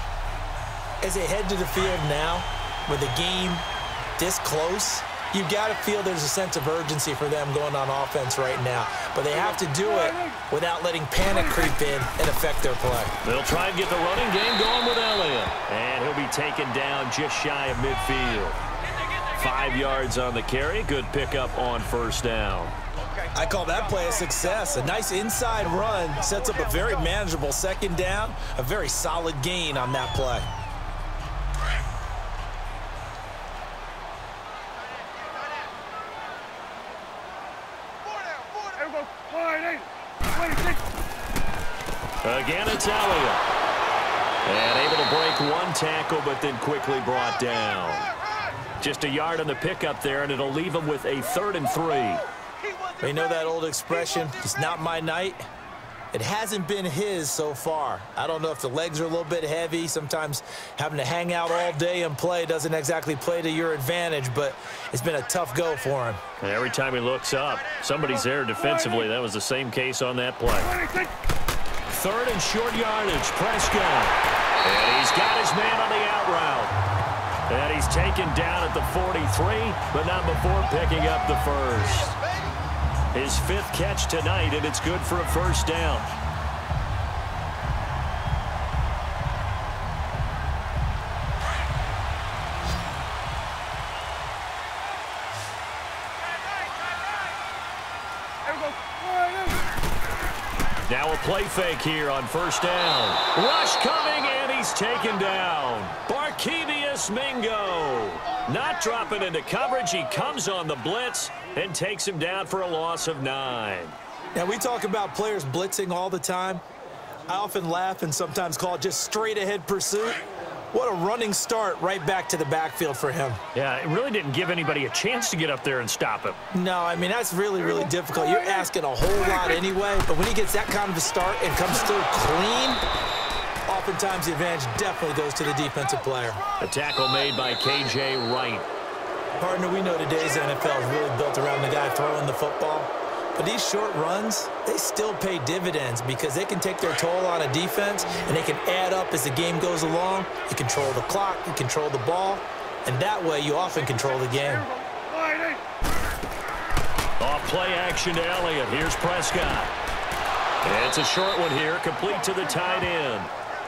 As they head to the field now, with the game this close, you've got to feel there's a sense of urgency for them going on offense right now. But they have to do it without letting panic creep in and affect their play. They'll try and get the running game going with Elliott. And he'll be taken down just shy of midfield. 5 yards on the carry. Good pickup on 1st down. I call that play a success. A nice inside run sets up a very manageable 2nd down. A very solid gain on that play. Again, it's Elliott. And able to break one tackle, but then quickly brought down. Just a yard on the pickup there, and it'll leave him with a 3rd and 3. You know that old expression, it's not my night? It hasn't been his so far. I don't know if the legs are a little bit heavy. Sometimes having to hang out all day and play doesn't exactly play to your advantage, but it's been a tough go for him. And every time he looks up, somebody's there defensively. That was the same case on that play. 3rd and short yardage, Prescott. And he's got his man on the out route. And he's taken down at the 43, but not before picking up the 1st. His 5th catch tonight, and it's good for a 1st down. Now a play fake here on 1st down. Rush coming, and he's taken down. Barkevious Mingo. Not dropping into coverage. He comes on the blitz and takes him down for a loss of 9. Now, we talk about players blitzing all the time. I often laugh and sometimes call it just straight-ahead pursuit. What a running start right back to the backfield for him. Yeah, it really didn't give anybody a chance to get up there and stop him. No, I mean, that's really, really difficult. You're asking a whole lot anyway, but when he gets that kind of a start and comes through clean, oftentimes the advantage definitely goes to the defensive player. A tackle made by K.J. Wright. Partner, we know today's NFL is really built around the guy throwing the football. But these short runs, they still pay dividends because they can take their toll on a defense and they can add up as the game goes along. You control the clock, you control the ball, and that way you often control the game. Off play action to Elliott. Here's Prescott. And it's a short one here, complete to the tight end.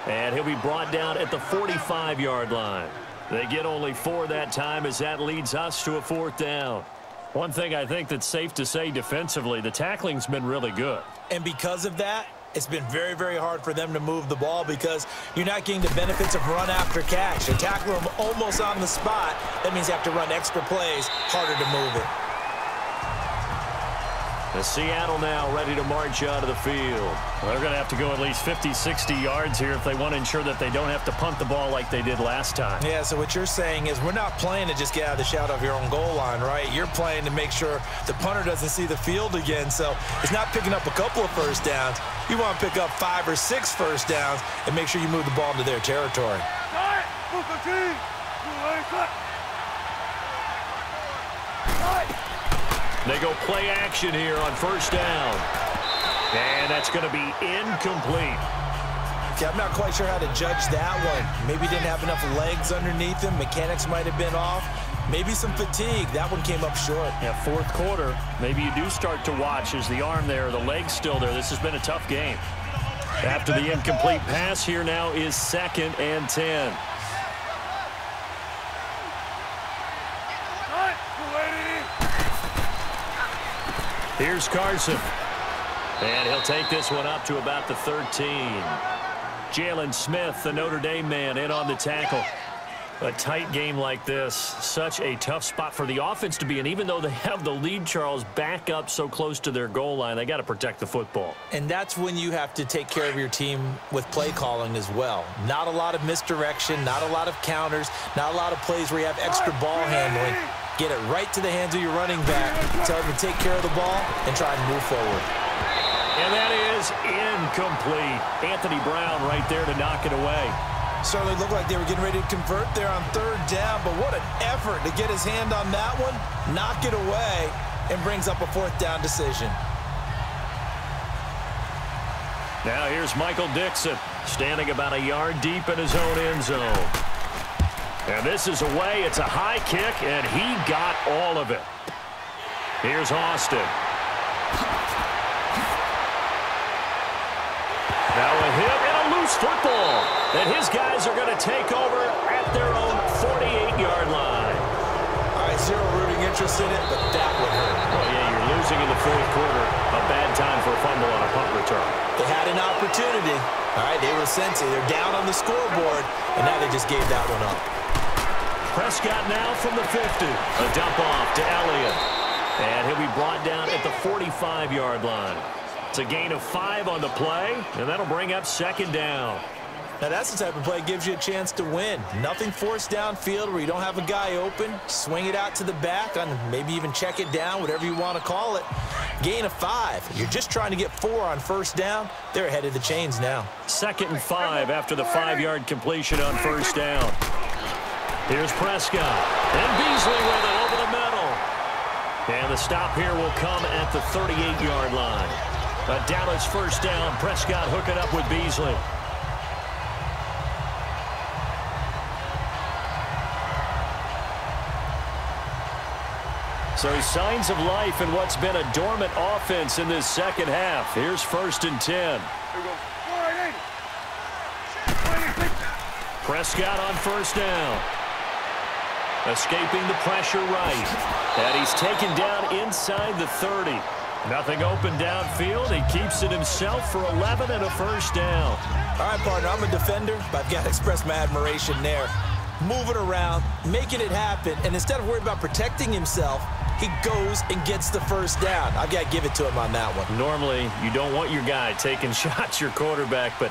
And he'll be brought down at the 45-yard line. They get only 4 that time as that leads us to a 4th down. One thing I think that's safe to say defensively, the tackling's been really good. And because of that, it's been very, very hard for them to move the ball because you're not getting the benefits of run after catch. You tackle them almost on the spot. That means you have to run extra plays, harder to move it. The Seattle now ready to march out of the field. Well, they're going to have to go at least 50, 60 yards here if they want to ensure that they don't have to punt the ball like they did last time. Yeah, so what you're saying is we're not playing to just get out of the shadow of your own goal line, right? You're playing to make sure the punter doesn't see the field again. So it's not picking up a couple of first downs. You want to pick up 5 or 6 first downs and make sure you move the ball into their territory. They go play action here on first down. And that's going to be incomplete. Okay, I'm not quite sure how to judge that one. Maybe didn't have enough legs underneath him. Mechanics might have been off. Maybe some fatigue. That one came up short. Yeah, 4th quarter. Maybe you do start to watch. Is the arm there, the leg's still there? This has been a tough game. After the incomplete pass, here now is 2nd and 10. Here's Carson. And he'll take this one up to about the 13. Jalen Smith, the Notre Dame man, in on the tackle. A tight game like this, such a tough spot for the offense to be in. Even though they have the lead, Charles, back up so close to their goal line, they got to protect the football. And that's when you have to take care of your team with play calling as well. Not a lot of misdirection, not a lot of counters, not a lot of plays where you have extra ball handling. Get it right to the hands of your running back. Tell them to take care of the ball and try and move forward. And that is incomplete. Anthony Brown right there to knock it away. Certainly looked like they were getting ready to convert there on 3rd down, but what an effort to get his hand on that one, knock it away, and brings up a 4th down decision. Now here's Michael Dixon, standing about a yard deep in his own end zone. And this is away. It's a high kick, and he got all of it. Here's Austin. Now a hit and a loose football. And his guys are going to take over at their own 48-yard line. All right, zero rooting interest in it, but that would hurt. Oh, yeah, you're losing in the 4th quarter. A bad time for a fumble on a punt return. They had an opportunity. All right, they were sensing. They're down on the scoreboard, and now they just gave that one up. Prescott now from the 50. A dump off to Elliott. And he'll be brought down at the 45-yard line. It's a gain of 5 on the play, and that'll bring up 2nd down. Now, that's the type of play that gives you a chance to win. Nothing forced downfield where you don't have a guy open. Swing it out to the back, and maybe even check it down, whatever you want to call it. Gain of 5. You're just trying to get 4 on first down. They're ahead of the chains now. 2nd and 5 after the 5-yard completion on first down. Here's Prescott. And Beasley with it over the middle. And the stop here will come at the 38-yard line. A Dallas first down. Prescott hooking up with Beasley. So signs of life in what's been a dormant offense in this 2nd half. Here's 1st and 10. Prescott on first down. Escaping the pressure right. And he's taken down inside the 30. Nothing open downfield. He keeps it himself for 11 and a first down. All right, partner, I'm a defender, but I've got to express my admiration there. Moving around, making it happen, and instead of worrying about protecting himself, he goes and gets the first down. I've got to give it to him on that one. Normally, you don't want your guy taking shots, your quarterback, but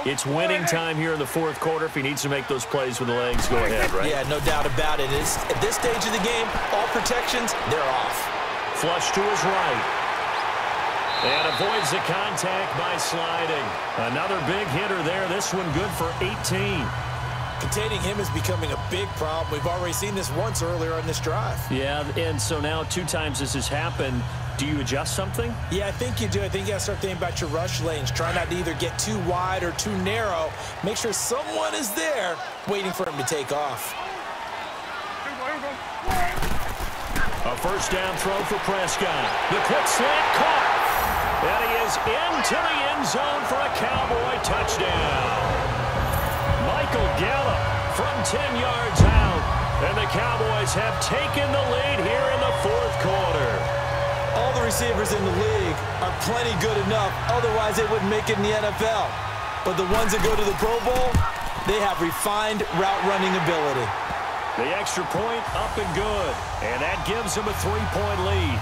it's winning time here in the 4th quarter. If he needs to make those plays with the legs, go ahead, right? Yeah, no doubt about it. At this stage of the game, all protections, they're off. Flush to his right. And avoids the contact by sliding. Another big hitter there. This one good for 18. Containing him is becoming a big problem. We've already seen this once earlier on this drive. Yeah, and so now 2 times this has happened. Do you adjust something? Yeah, I think you do. I think you got to start thinking about your rush lanes. Try not to either get too wide or too narrow. Make sure someone is there waiting for him to take off. A first down throw for Prescott. The quick slant caught. And he is into the end zone for a Cowboy touchdown. Michael Gallup from 10 yards out. And the Cowboys have taken the lead here in the fourth quarter. All the receivers in the league are plenty good enough. Otherwise, they wouldn't make it in the NFL. But the ones that go to the Pro Bowl, they have refined route running ability. The extra point up and good. And that gives them a 3-point lead.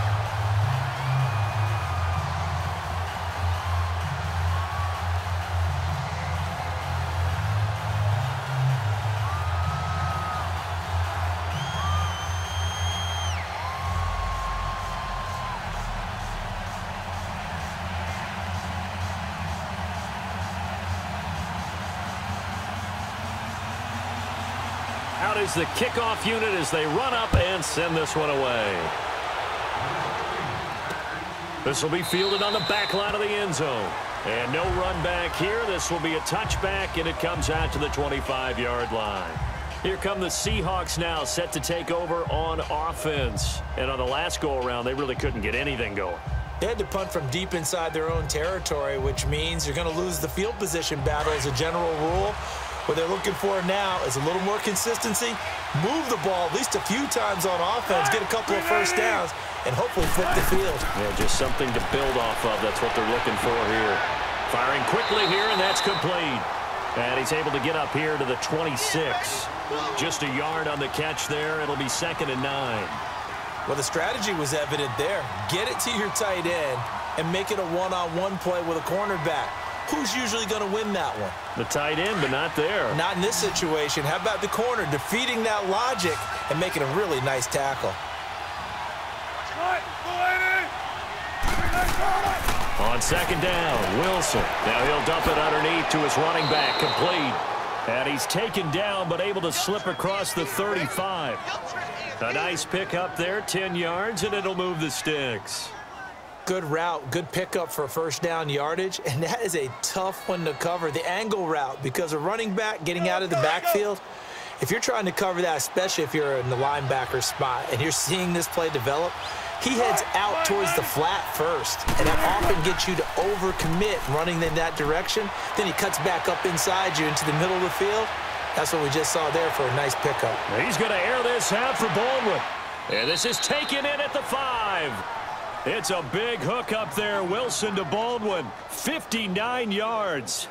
Out is the kickoff unit as they run up and send this one away. This will be fielded on the back line of the end zone. And no run back here. This will be a touchback, and it comes out to the 25-yard line. Here come the Seahawks now, set to take over on offense. And on the last go-around, they really couldn't get anything going. They had to punt from deep inside their own territory, which means you're going to lose the field position battle as a general rule. What they're looking for now is a little more consistency, move the ball at least a few times on offense, get a couple of first downs, and hopefully flip the field. Yeah, just something to build off of. That's what they're looking for here. Firing quickly here, and that's complete. And he's able to get up here to the 26. Just a yard on the catch there. It'll be 2nd and 9. Well, the strategy was evident there. Get it to your tight end and make it a one-on-one play with a cornerback. Who's usually going to win that one? The tight end, but not there. Not in this situation. How about the corner defeating that logic and making a really nice tackle? On 2nd down, Wilson. Now he'll dump it underneath to his running back, complete. And he's taken down, but able to slip across the 35. A nice pick up there, 10 yards, and it'll move the sticks. Good route, good pickup for first down yardage, and that is a tough one to cover, the angle route, because a running back getting out of the backfield, if you're trying to cover that, especially if you're in the linebacker spot and you're seeing this play develop, he heads out towards the flat first, and that often gets you to overcommit running in that direction. Then he cuts back up inside you into the middle of the field. That's what we just saw there for a nice pickup. He's going to air this out for Baldwin. And this is taken in at the 5. It's a big hook up there. Wilson to Baldwin. 59 yards.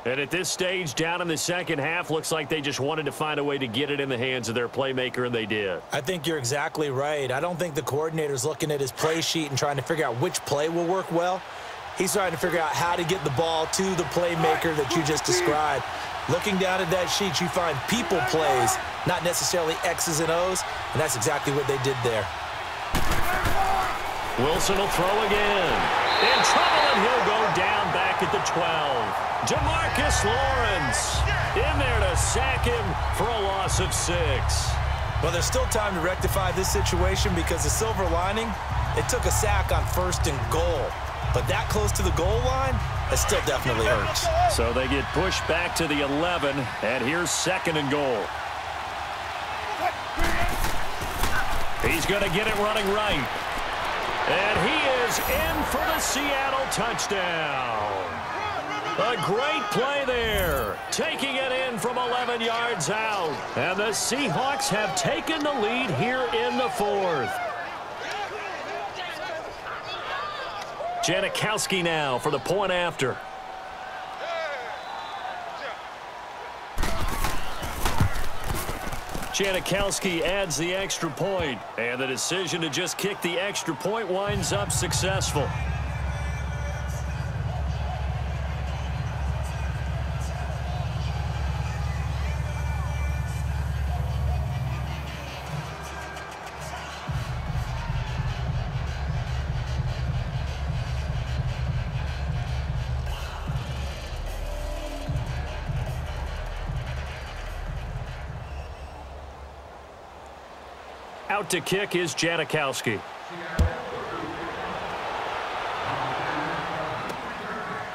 And at this stage, down in the second half, looks like they just wanted to find a way to get it in the hands of their playmaker, and they did. I think you're exactly right. I don't think the coordinator's looking at his play sheet and trying to figure out which play will work well. He's trying to figure out how to get the ball to the playmaker that you just described. Looking down at that sheet, you find people plays, not necessarily X's and O's, and that's exactly what they did there. Wilson will throw again. In trouble, and he'll go down back at the 12. Demarcus Lawrence in there to sack him for a loss of 6. Well, there's still time to rectify this situation because the silver lining, it took a sack on 1st and goal. But that close to the goal line, it still definitely hurts. So they get pushed back to the 11, and here's 2nd and goal. He's going to get it running right. And he is in for the Seattle touchdown. A great play there. Taking it in from 11 yards out. And the Seahawks have taken the lead here in the 4th. Janikowski now for the point after. Janikowski adds the extra point, and the decision to just kick the extra point winds up successful. Out to kick is Janikowski.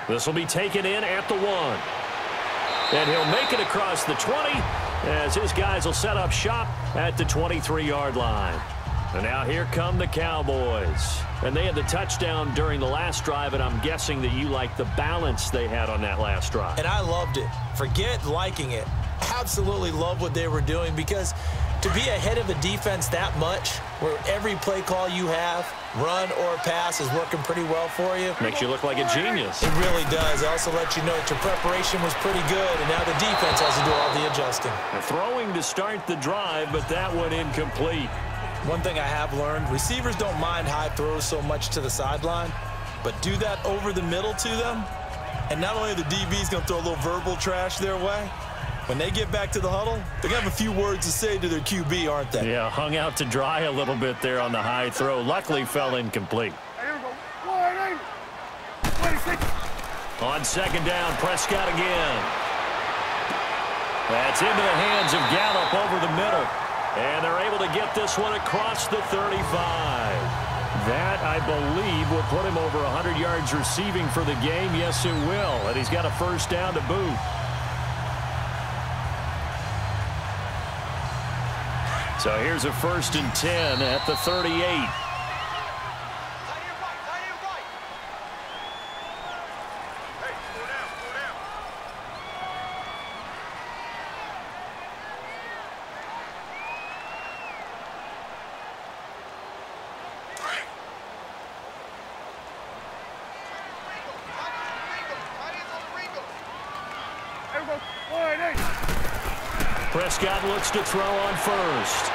This will be taken in at the 1. And he'll make it across the 20 as his guys will set up shop at the 23-yard line. And now here come the Cowboys. And they had the touchdown during the last drive, and I'm guessing that you like the balance they had on that last drive. And I loved it. Forget liking it. Absolutely love what they were doing, because to be ahead of a defense that much, where every play call you have, run or pass, is working pretty well for you. Makes you look like a genius. It really does. It also lets you know that your preparation was pretty good, and now the defense has to do all the adjusting. Throwing to start the drive, but that one incomplete. One thing I have learned, receivers don't mind high throws so much to the sideline, but do that over the middle to them, and not only are the DBs going to throw a little verbal trash their way, when they get back to the huddle, they're going to have a few words to say to their QB, aren't they? Yeah, hung out to dry a little bit there on the high throw. Luckily fell incomplete. On second down, Prescott again. That's into the hands of Gallup over the middle. And they're able to get this one across the 35. That, I believe, will put him over 100 yards receiving for the game. Yes, it will. And he's got a first down to boot. So here's a 1st and 10 at the 38. Prescott looks to throw on first.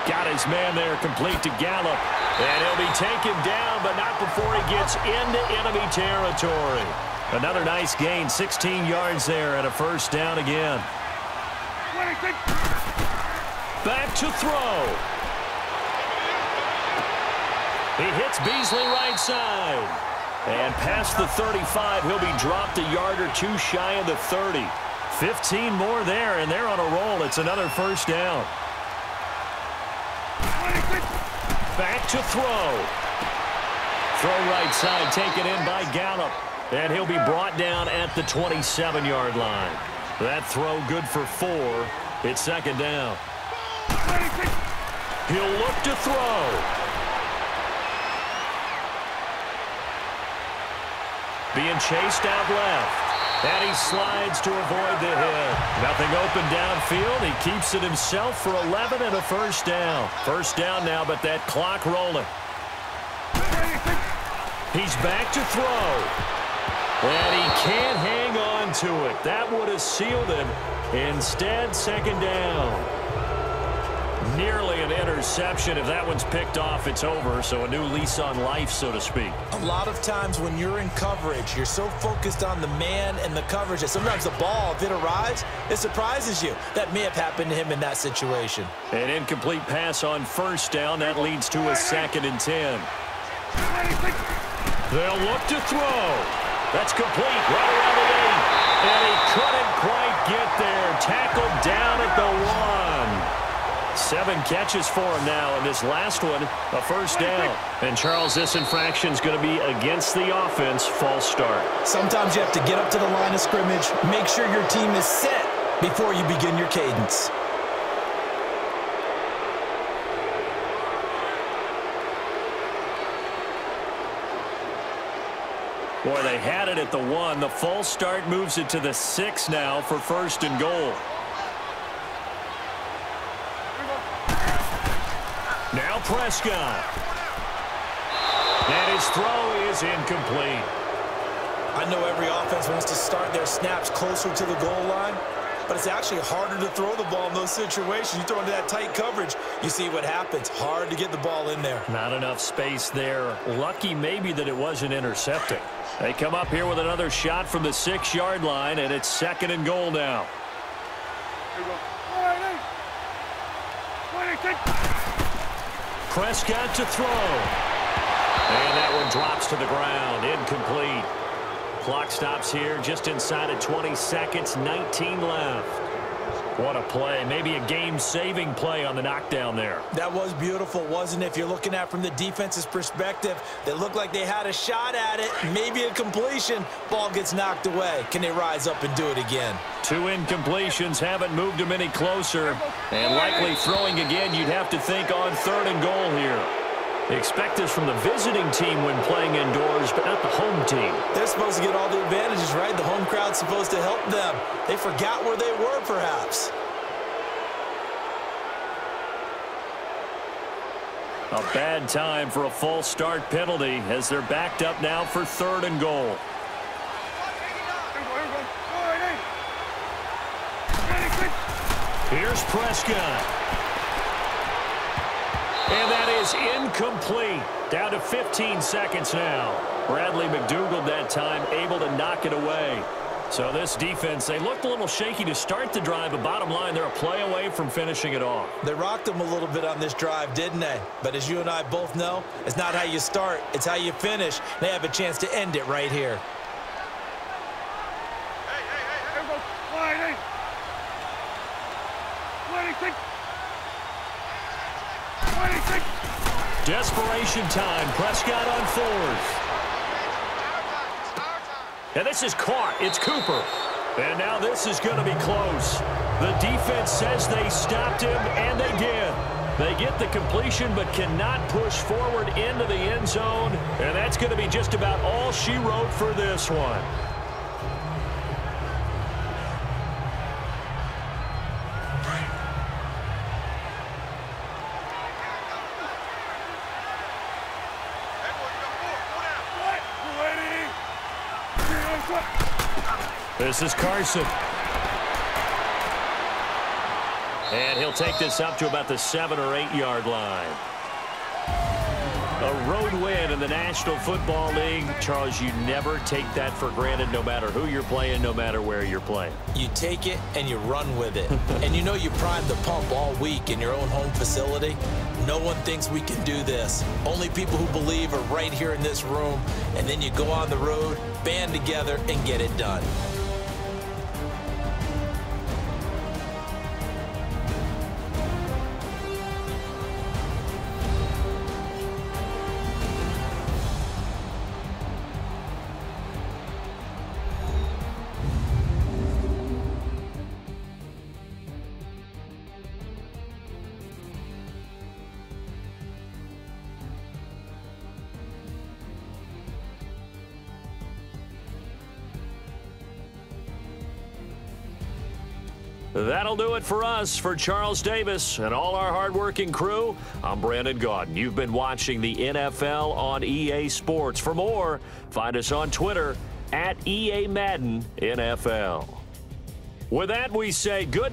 Got his man there, complete to Gallup. And he'll be taken down, but not before he gets into enemy territory. Another nice gain, 16 yards there, and a first down again. Back to throw. He hits Beasley right side. And past the 35, he'll be dropped a yard or two shy of the 30. 15 more there, and they're on a roll. It's another first down. Back to throw. Throw right side, taken in by Gallup. And he'll be brought down at the 27-yard line. That throw good for 4. It's second down. He'll look to throw. Being chased out left. And he slides to avoid the hit. Nothing open downfield. He keeps it himself for 11 and a first down. First down now, but that clock rolling. He's back to throw. And he can't hang on to it. That would have sealed him. Instead, second down. Nearly an interception. If that one's picked off, it's over. So a new lease on life, so to speak. A lot of times when you're in coverage, you're so focused on the man and the coverage that sometimes the ball, if it arrives, it surprises you. That may have happened to him in that situation. An incomplete pass on first down. That leads to a 2nd and 10. They'll look to throw. That's complete right around the 8. And he couldn't quite get there. Tackled down at the 1. 7 catches for him now, and this last one, a first down. And, Charles, this infraction's going to be against the offense. False start. Sometimes you have to get up to the line of scrimmage, make sure your team is set before you begin your cadence. Boy, they had it at the 1. The false start moves it to the 6 now for 1st and goal. Now Prescott. And his throw is incomplete. I know every offense wants to start their snaps closer to the goal line, but it's actually harder to throw the ball in those situations. You throw into that tight coverage, you see what happens. Hard to get the ball in there. Not enough space there. Lucky maybe that it wasn't intercepted. They come up here with another shot from the 6-yard line, and it's 2nd and goal now. Prescott to throw. And that one drops to the ground. Incomplete. Clock stops here just inside of 20 seconds. 19 left. What a play. Maybe a game-saving play on the knockdown there. That was beautiful, wasn't it? If you're looking at it from the defense's perspective, they looked like they had a shot at it. Maybe a completion. Ball gets knocked away. Can they rise up and do it again? 2 incompletions haven't moved them any closer. And likely throwing again, you'd have to think on 3rd and goal here. Expect this from the visiting team when playing indoors, but not the home team. They're supposed to get all the advantages, right? The home crowd's supposed to help them. They forgot where they were, perhaps. A bad time for a false start penalty as they're backed up now for 3rd and goal. Here's Prescott. And that is incomplete. Down to 15 seconds now. Bradley McDougald that time able to knock it away. So this defense, they looked a little shaky to start the drive, but bottom line, they're a play away from finishing it off. They rocked them a little bit on this drive, didn't they? But as you and I both know, it's not how you start, it's how you finish. They have a chance to end it right here. Desperation time. Prescott on 4th. And this is caught. It's Cooper. And now this is going to be close. The defense says they stopped him, and they did. They get the completion but cannot push forward into the end zone. And that's going to be just about all she wrote for this one. This is Carson. And he'll take this up to about the 7- or 8-yard line. A road win in the National Football League. Charles, you never take that for granted no matter who you're playing, no matter where you're playing. You take it and you run with it. And you know you primed the pump all week in your own home facility. No one thinks we can do this. Only people who believe are right here in this room. And then you go on the road, band together, and get it done. That'll do it for us. For Charles Davis and all our hardworking crew, I'm Brandon Gaudin. You've been watching the NFL on EA Sports. For more, find us on Twitter @EA Madden NFL. With that, we say good night.